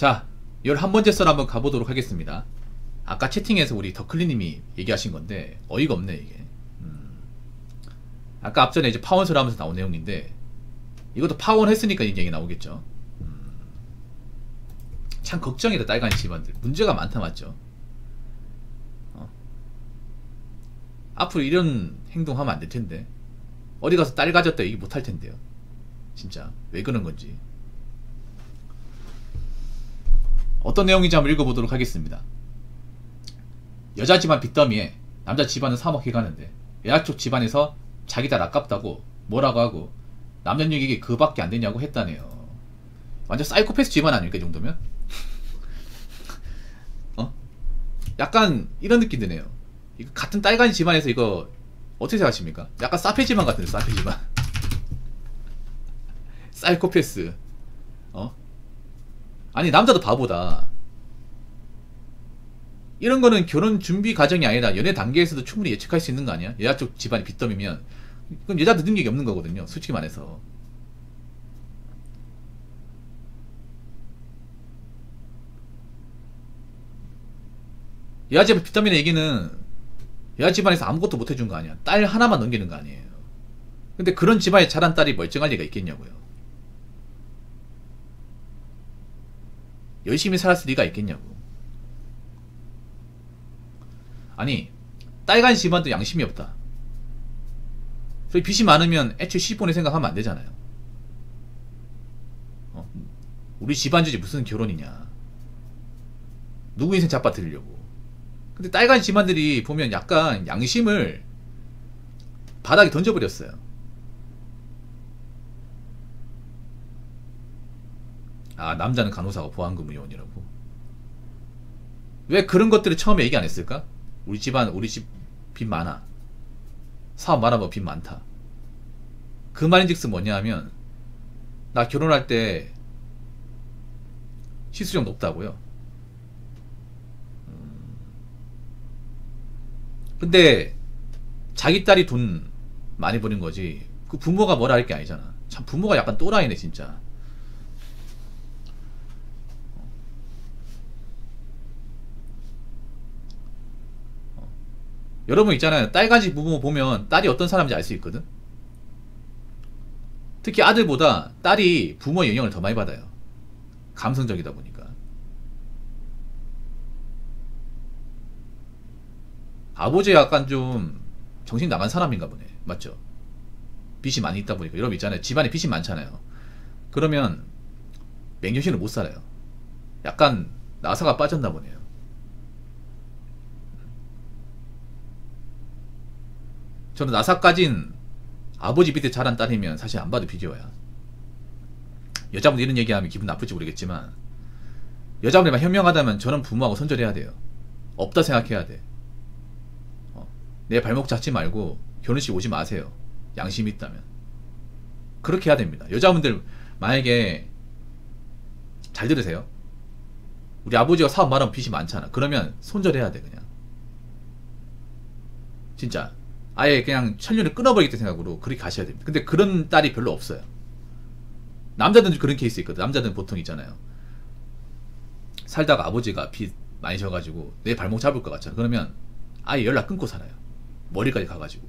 자, 11번째 썰 한번 가보도록 하겠습니다. 아까 채팅에서 우리 더클리님이 얘기하신 건데 어이가 없네 이게. 아까 앞전에 이제 파원설 하면서 나온 내용인데 이것도 파원 했으니까 이 얘기 나오겠죠. 참 걱정이다. 딸간이 집안들 문제가 많다. 맞죠? 앞으로 이런 행동하면 안 될 텐데 어디 가서 딸 가졌다 얘기 못 할 텐데요. 진짜 왜 그런 건지. 어떤 내용인지 한번 읽어보도록 하겠습니다. 여자 집안 빚더미에 남자 집안은 3억 해가는데 여자 쪽 집안에서 자기 딸 아깝다고 뭐라고 하고 남자 얘기가 그밖에 안 되냐고 했다네요. 완전 사이코패스 집안 아닙니까 이 정도면? 약간 이런 느낌 드네요. 이거 같은 딸간이 집안에서 이거 어떻게 생각하십니까? 약간 사페 집안 같은데. 사페 집안. 사이코패스. 아니 남자도 바보다. 이런 거는 결혼 준비 과정이 아니라 연애 단계에서도 충분히 예측할 수 있는 거 아니야? 여자 쪽 집안이 빚더미면 그럼 여자도 능력이 없는 거거든요. 솔직히 말해서. 여자 집안 빚더미는 얘기는 여자 집안에서 아무것도 못 해준 거 아니야. 딸 하나만 넘기는 거 아니에요. 근데 그런 집안에 자란 딸이 멀쩡할 리가 있겠냐고요. 열심히 살았을 리가 있겠냐고. 아니 딸간 집안도 양심이 없다. 저희 빚이 많으면 애초에 시집보낼 생각하면 안 되잖아요. 우리 집안 주제 무슨 결혼이냐. 누구 인생 잡아뜨리려고. 근데 딸간 집안들이 보면 약간 양심을 바닥에 던져버렸어요. 아, 남자는 간호사가 보안근무 요원이라고. 왜 그런 것들을 처음에 얘기 안 했을까? 우리 집안, 우리 집 빚 많아. 사업 많아봐, 빚 많다. 그 말인즉슨 뭐냐 하면 나 결혼할 때 시수령 높다고요. 근데 자기 딸이 돈 많이 버는 거지 그 부모가 뭐라 할 게 아니잖아. 참 부모가 약간 또라이네 진짜. 여러분 있잖아요. 딸가지 부모 보면 딸이 어떤 사람인지 알 수 있거든. 특히 아들보다 딸이 부모의 영향을 더 많이 받아요. 감성적이다 보니까. 아버지가 약간 좀 정신 나간 사람인가 보네. 맞죠? 빚이 많이 있다 보니까. 여러분 있잖아요. 집안에 빚이 많잖아요. 그러면 맹년신을 못 살아요. 약간 나사가 빠졌나 보네요. 저는 나사 까진 아버지 밑에 자란 딸이면 사실 안 봐도 비교야. 여자분들 이런 얘기하면 기분 나쁠지 모르겠지만 여자분들만 현명하다면 저는 부모하고 손절해야 돼요. 없다 생각해야 돼. 내 발목 잡지 말고 결혼식 오지 마세요. 양심이 있다면. 그렇게 해야 됩니다. 여자분들 만약에 잘 들으세요. 우리 아버지가 사업 말하면 빚이 많잖아. 그러면 손절해야 돼 그냥. 진짜. 아예 그냥 천륜을 끊어버리겠다는 생각으로 그렇게 가셔야 됩니다. 근데 그런 딸이 별로 없어요. 남자들은 그런 케이스 있거든. 남자들은 보통 있잖아요. 살다가 아버지가 빚 많이 져가지고 내 발목 잡을 것 같잖아. 그러면 아예 연락 끊고 살아요. 머리까지 가가지고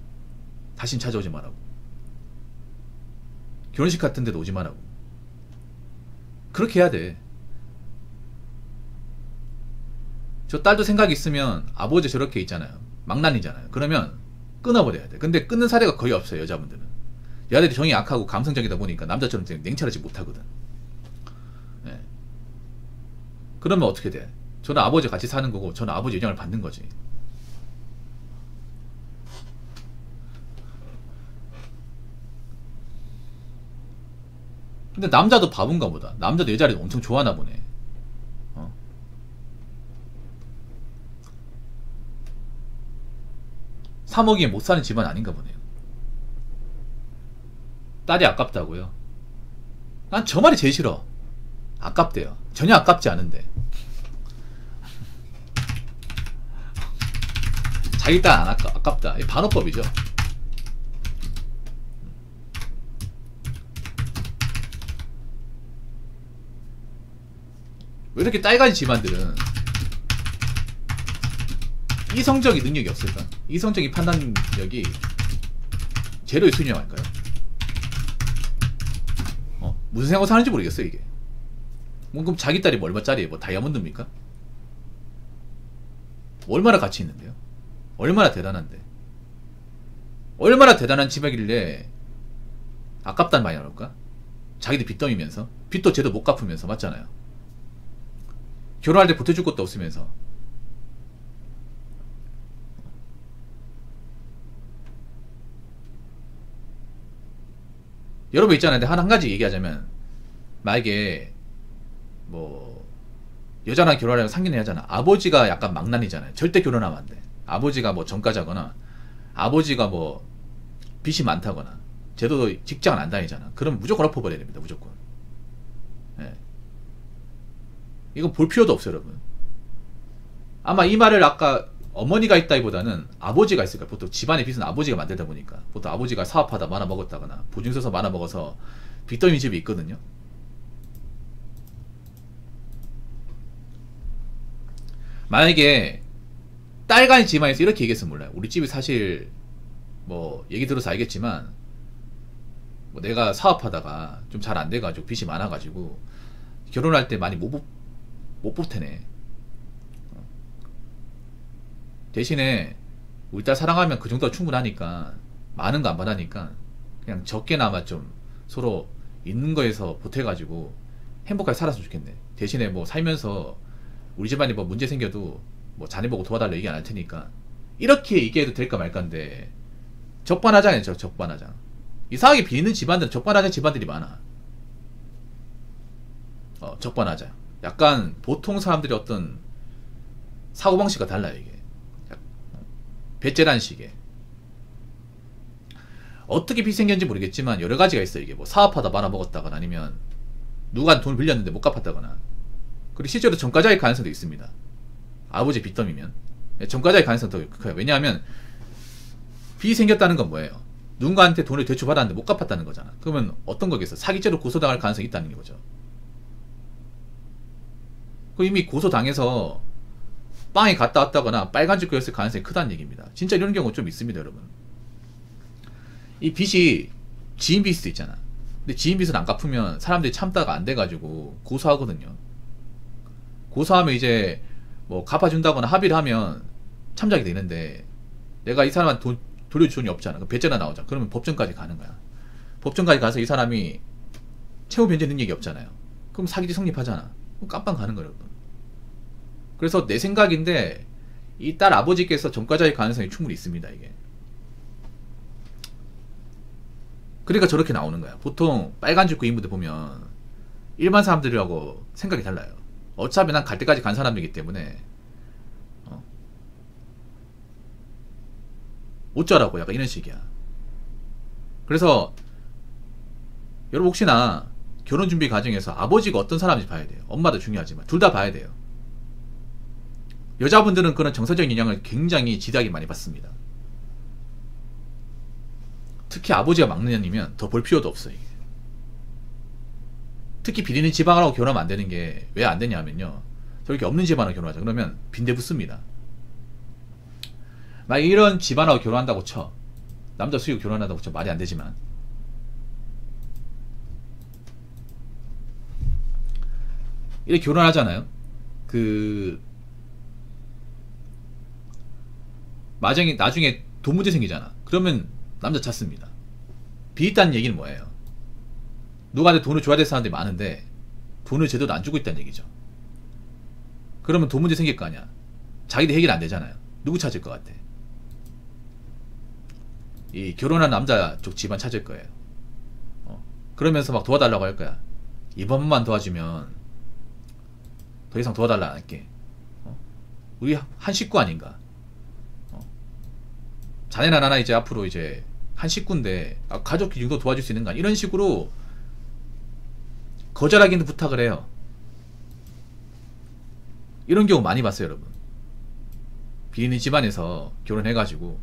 다신 찾아오지 말라고. 결혼식 같은 데도 오지 말라고. 그렇게 해야 돼. 저 딸도 생각이 있으면 아버지 저렇게 있잖아요. 망난이잖아요. 그러면 끊어버려야 돼. 근데 끊는 사례가 거의 없어요. 여자분들은. 여자들이 정이 약하고 감성적이다 보니까 남자처럼 냉철하지 못하거든. 네. 그러면 어떻게 돼? 저는 아버지 같이 사는 거고 저는 아버지 영향을 받는 거지. 근데 남자도 바본가 보다. 남자도 여자를 엄청 좋아하나 보네. 3억이면 못 사는 집안 아닌가 보네요. 딸이 아깝다고요? 난 저 말이 제일 싫어. 아깝대요. 전혀 아깝지 않은데. 자기 딸 안 아깝다. 이 반어법이죠. 왜 이렇게 딸가진 집안들은 이성적인 능력이 없을까? 이성적인 판단력이 제로의 수준이라고 할까요? 무슨 생각을 사는지 모르겠어요 이게. 뭐 그럼 자기 딸이 뭐 얼마짜리예요? 뭐 다이아몬드입니까? 얼마나 가치 있는데요? 얼마나 대단한데? 얼마나 대단한 집이길래 아깝단 말이 나올까? 자기들 빚더미면서 빚도 제대로 못 갚으면서 맞잖아요. 결혼할 때 보태줄 것도 없으면서. 여러분 있잖아요. 근데 한 가지 얘기하자면 만약에 뭐 여자랑 결혼하려면 상견례 하잖아. 아버지가 약간 망난이잖아요. 절대 결혼하면 안 돼. 아버지가 뭐 전과자거나 아버지가 뭐 빚이 많다거나 쟤도 직장을 안 다니잖아. 그럼 무조건 엎어버려야 됩니다. 무조건. 예. 이건 볼 필요도 없어요 여러분. 아마 이 말을 아까 어머니가 있다기보다는 아버지가 있을까. 보통 집안의 빚은 아버지가 만들다 보니까 보통 아버지가 사업하다 말아먹었다거나 보증서서 말아먹어서 빚더미 집이 있거든요. 만약에 딸간이 집안에서 이렇게 얘기했으면 몰라요. 우리 집이 사실 뭐 얘기 들어서 알겠지만 뭐 내가 사업하다가 좀 잘 안 돼가지고 빚이 많아가지고 결혼할 때 많이 못 보태네. 대신에 우리 딸 사랑하면 그 정도가 충분하니까 많은 거 안 바라니까 그냥 적게나마 좀 서로 있는 거에서 보태가지고 행복하게 살았으면 좋겠네. 대신에 뭐 살면서 우리 집안에 뭐 문제 생겨도 뭐 자네 보고 도와달라 얘기 안 할 테니까 이렇게 얘기해도 될까 말까인데 적반하장이죠. 적반하장. 이상하게 비리는 집안들은 적반하장 집안들이 많아. 적반하장. 약간 보통 사람들이 어떤 사고방식과 달라요 이게. 배째란 식의. 어떻게 빚이 생겼는지 모르겠지만 여러 가지가 있어요 이게. 뭐 사업하다 말아먹었다거나 아니면 누가 돈을 빌렸는데 못 갚았다거나. 그리고 실제로 전과자일 가능성도 있습니다. 아버지 빚더미면 전과자일 가능성도 더 커요. 왜냐하면 빚이 생겼다는 건 뭐예요? 누군가한테 돈을 대출받았는데 못 갚았다는 거잖아. 그러면 어떤 거겠어? 사기죄로 고소당할 가능성이 있다는 거죠. 그 이미 고소당해서 빵에 갔다 왔다거나 빨간집 거였을 가능성이 크다는 얘기입니다. 진짜 이런 경우 좀 있습니다 여러분. 이 빚이 지인 빚도 있잖아. 근데 지인 빚을 안 갚으면 사람들이 참다가 안 돼가지고 고소하거든요. 고소하면 이제 뭐 갚아준다거나 합의를 하면 참작이 되는데 내가 이 사람한테 돈 돌려줄 돈이 없잖아. 그럼 배째나 나오잖아. 그러면 법정까지 가는 거야. 법정까지 가서 이 사람이 채무 변제 능력이 없잖아요. 그럼 사기죄 성립하잖아. 그럼 깜빵 가는 거예요 여러분. 그래서 내 생각인데 이 딸 아버지께서 전과자일 가능성이 충분히 있습니다 이게. 그러니까 저렇게 나오는 거야. 보통 빨간 죽고 인물들 보면 일반 사람들하고 생각이 달라요. 어차피 난 갈 때까지 간 사람이기 때문에 어쩌라고 약간 이런 식이야. 그래서 여러분 혹시나 결혼 준비 과정에서 아버지가 어떤 사람인지 봐야 돼요. 엄마도 중요하지만 둘 다 봐야 돼요. 여자분들은 그런 정서적인 영향을 굉장히 지대하게 많이 받습니다. 특히 아버지가 막내년이면 더 볼 필요도 없어요. 이게. 특히 비리는 집안하고 결혼하면 안 되는 게 왜 안 되냐 하면요. 저렇게 없는 집안하고 결혼하자 그러면 빈대 붙습니다. 막 이런 집안하고 결혼한다고 쳐. 남자 수익 결혼한다고 쳐. 말이 안 되지만. 이렇게 결혼하잖아요. 나중에 돈 문제 생기잖아. 그러면 남자 찾습니다. 빚있다는 얘기는 뭐예요? 누구한테 돈을 줘야 될 사람들이 많은데 돈을 제대로 안 주고 있다는 얘기죠. 그러면 돈 문제 생길 거 아니야. 자기들 해결 안 되잖아요. 누구 찾을 것 같아? 이 결혼한 남자 쪽 집안 찾을 거예요. 그러면서 막 도와달라고 할 거야. 이번만 도와주면 더 이상 도와달라 안 할게. 우리 한 식구 아닌가? 자네나 나나 이제 앞으로 이제 한 식구인데 가족 정도 도와줄 수 있는 거 아니야? 이런 식으로 거절하기는 부탁을 해요. 이런 경우 많이 봤어요 여러분. 비리는 집안에서 결혼해가지고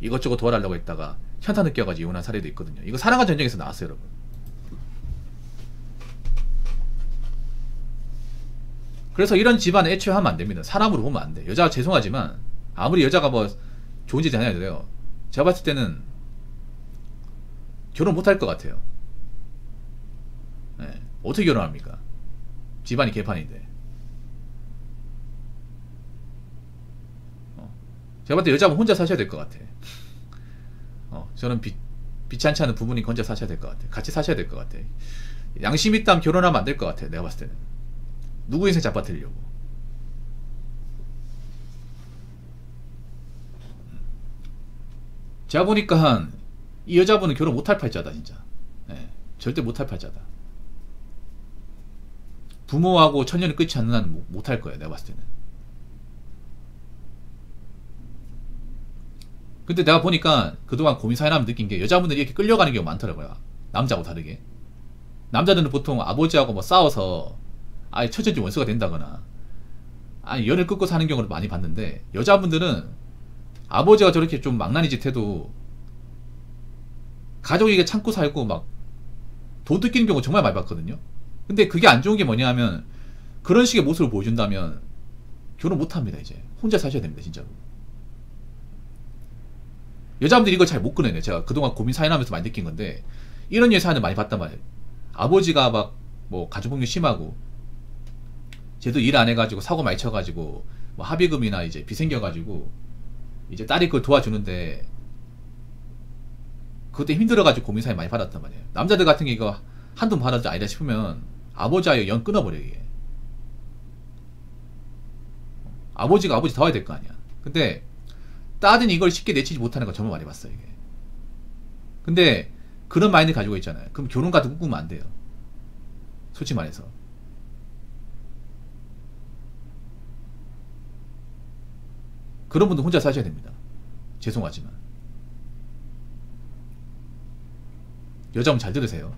이것저것 도와달라고 했다가 현타 느껴가지고 이혼한 사례도 있거든요. 이거 사랑과 전쟁에서 나왔어요 여러분. 그래서 이런 집안은 애초에 하면 안 됩니다. 사람으로 보면 안 돼. 여자가 죄송하지만 아무리 여자가 뭐 좋은 짓이 아니라도요. 제가 봤을 때는 결혼 못 할 것 같아요. 네. 어떻게 결혼합니까? 집안이 개판인데. 제가 봤을 때 여자분 혼자 사셔야 될 것 같아. 저는 비찬치 않은 부모님 혼자 사셔야 될 것 같아. 같이 사셔야 될 것 같아. 양심 있다면 결혼하면 안 될 것 같아. 내가 봤을 때는. 누구 인생 잡아뜨리려고. 제가 보니까 이 여자분은 결혼 못할 팔자다 진짜. 네, 절대 못할 팔자다. 부모하고 천년이 끝이 않는 한 못할 거예요. 내가 봤을 때는. 근데 내가 보니까 그동안 고민 사연하면 느낀 게 여자분들이 이렇게 끌려가는 경우가 많더라고요. 남자하고 다르게. 남자들은 보통 아버지하고 뭐 싸워서 아예 처천지 원수가 된다거나 아니 연을 끊고 사는 경우를 많이 봤는데 여자분들은 아버지가 저렇게 좀 망나니 짓 해도 가족이 이게 참고 살고 막 돈 뜯기는 경우 정말 많이 봤거든요. 근데 그게 안 좋은 게 뭐냐 하면 그런 식의 모습을 보여준다면 결혼 못합니다. 이제 혼자 사셔야 됩니다. 진짜로. 여자분들이 이걸 잘 못 끊어내요. 제가 그동안 고민 사연하면서 많이 느낀 건데 이런 류의 사연을 많이 봤단 말이에요. 아버지가 막 뭐 가족폭력 심하고 쟤도 일 안 해가지고 사고 많이 쳐가지고 뭐 합의금이나 이제 빚 생겨가지고 이제 딸이 그걸 도와주는데 그때 힘들어가지고 고민 사연 많이 받았단 말이에요. 남자들 같은 게 이거 한두 번 받았지 아니다 싶으면 아버지와의 연 끊어버려요. 이게 아버지가 아버지 도와야 될 거 아니야. 근데 딸은 이걸 쉽게 내치지 못하는 거 정말 많이 봤어요. 이게. 근데 그런 마인드 가지고 있잖아요. 그럼 결혼 같은 거 꿈꾸면 안 돼요. 솔직히 말해서. 그런 분들 혼자 사셔야 됩니다. 죄송하지만. 여자분 잘 들으세요.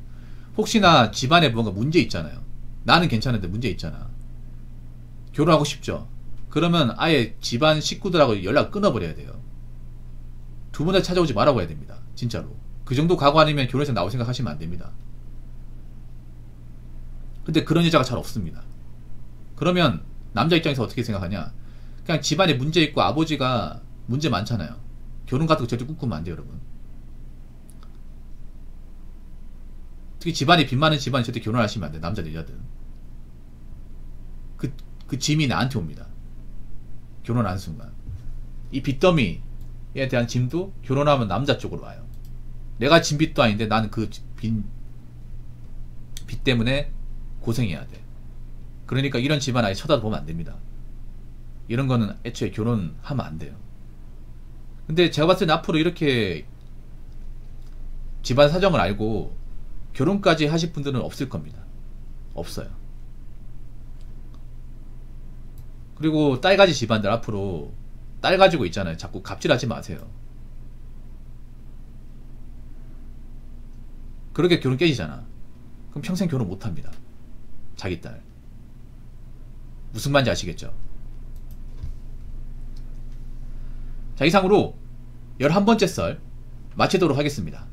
혹시나 집안에 뭔가 문제 있잖아요. 나는 괜찮은데 문제 있잖아. 결혼하고 싶죠? 그러면 아예 집안 식구들하고 연락 끊어버려야 돼요. 두 분 다 찾아오지 말라고 해야 됩니다. 진짜로. 그 정도 각오 아니면 결혼해서 나올 생각하시면 안 됩니다. 근데 그런 여자가 잘 없습니다. 그러면 남자 입장에서 어떻게 생각하냐? 그냥 집안에 문제 있고 아버지가 문제 많잖아요. 결혼 같은 거 절대 꿈꾸면 안 돼요, 여러분. 특히 집안에 빚 많은 집안에 절대 결혼하시면 안 돼요, 남자들, 여자들은. 그 짐이 나한테 옵니다. 결혼하는 순간. 이 빚더미에 대한 짐도 결혼하면 남자 쪽으로 와요. 내가 진 빚도 아닌데 나는 그 빚 때문에 고생해야 돼. 그러니까 이런 집안 아예 쳐다보면 안 됩니다. 이런 거는 애초에 결혼하면 안 돼요. 근데 제가 봤을 때 앞으로 이렇게 집안 사정을 알고 결혼까지 하실 분들은 없을 겁니다. 없어요. 그리고 딸 가지 집안들 앞으로 딸 가지고 있잖아요. 자꾸 갑질하지 마세요. 그렇게 결혼 깨지잖아. 그럼 평생 결혼 못합니다. 자기 딸. 무슨 말인지 아시겠죠? 자, 이상으로 11번째 썰 마치도록 하겠습니다.